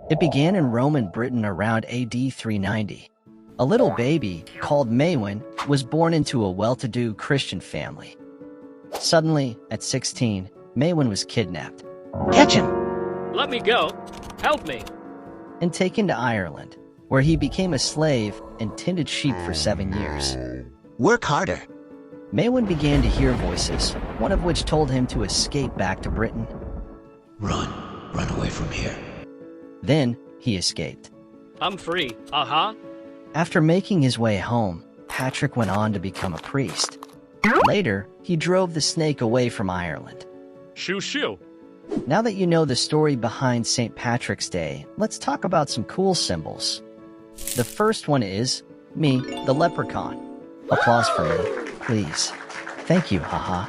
It began in Roman Britain around AD 390. A little baby, called Maewyn, was born into a well-to-do Christian family. Suddenly, at 16, Maewyn was kidnapped. Catch him! Let me go. Help me. And taken to Ireland, where he became a slave and tended sheep for 7 years. Work harder. Maewyn began to hear voices, one of which told him to escape back to Britain. Run away from here. Then, he escaped. I'm free. Uh-huh. After making his way home, Patrick went on to become a priest. Later, he drove the snake away from Ireland. Shoo shoo. Now that you know the story behind St. Patrick's Day, let's talk about some cool symbols. The first one is me, the leprechaun. Applause for me, please. Thank you, haha.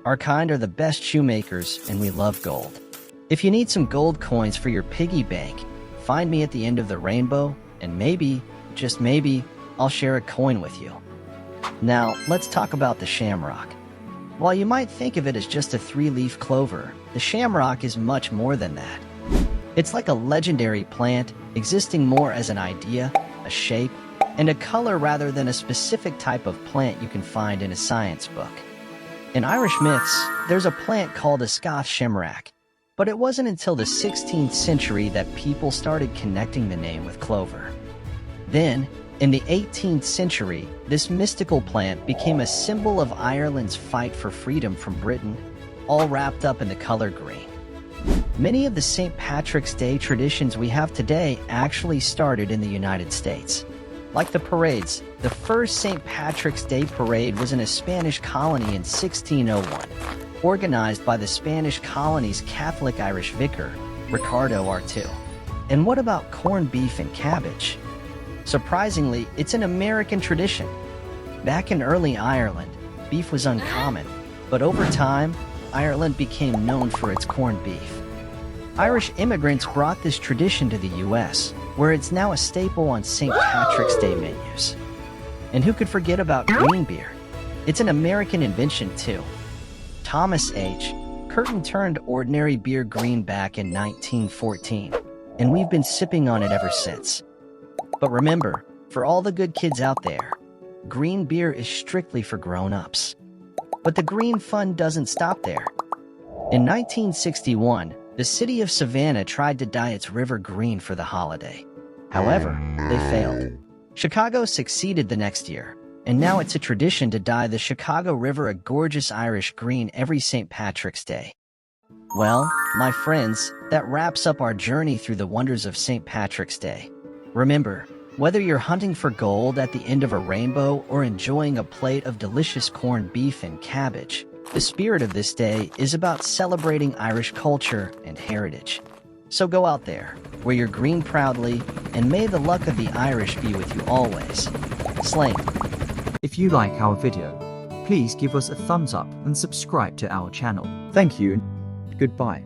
Our kind are the best shoemakers, and we love gold. If you need some gold coins for your piggy bank, find me at the end of the rainbow, and maybe, just maybe, I'll share a coin with you. Now, let's talk about the shamrock. While you might think of it as just a 3-leaf clover, the shamrock is much more than that. It's like a legendary plant, existing more as an idea, a shape, and a color rather than a specific type of plant you can find in a science book. In Irish myths, there's a plant called a Scoth shamrock, but it wasn't until the 16th century that people started connecting the name with clover. Then, in the 18th century, this mystical plant became a symbol of Ireland's fight for freedom from Britain, all wrapped up in the color green. Many of the St. Patrick's Day traditions we have today actually started in the United States. Like the parades, the first St. Patrick's Day parade was in a Spanish colony in 1601, organized by the Spanish colony's Catholic Irish vicar, Ricardo Artú. And what about corned beef and cabbage? Surprisingly, it's an American tradition. Back in early Ireland, beef was uncommon, but over time, Ireland became known for its corned beef. Irish immigrants brought this tradition to the U.S., where it's now a staple on St. Patrick's Day menus. And who could forget about green beer? It's an American invention too. Thomas H. Curtin turned ordinary beer green back in 1914, and we've been sipping on it ever since. But remember, for all the good kids out there, green beer is strictly for grown-ups. But the green fun doesn't stop there. In 1961, the city of Savannah tried to dye its river green for the holiday. However, they failed. Chicago succeeded the next year, and now it's a tradition to dye the Chicago River a gorgeous Irish green every St. Patrick's Day. Well, my friends, that wraps up our journey through the wonders of St. Patrick's Day. Remember, whether you're hunting for gold at the end of a rainbow or enjoying a plate of delicious corned beef and cabbage, the spirit of this day is about celebrating Irish culture and heritage. So go out there, wear your green proudly, and may the luck of the Irish be with you always. Sláinte. If you like our video, please give us a thumbs up and subscribe to our channel. Thank you. Goodbye.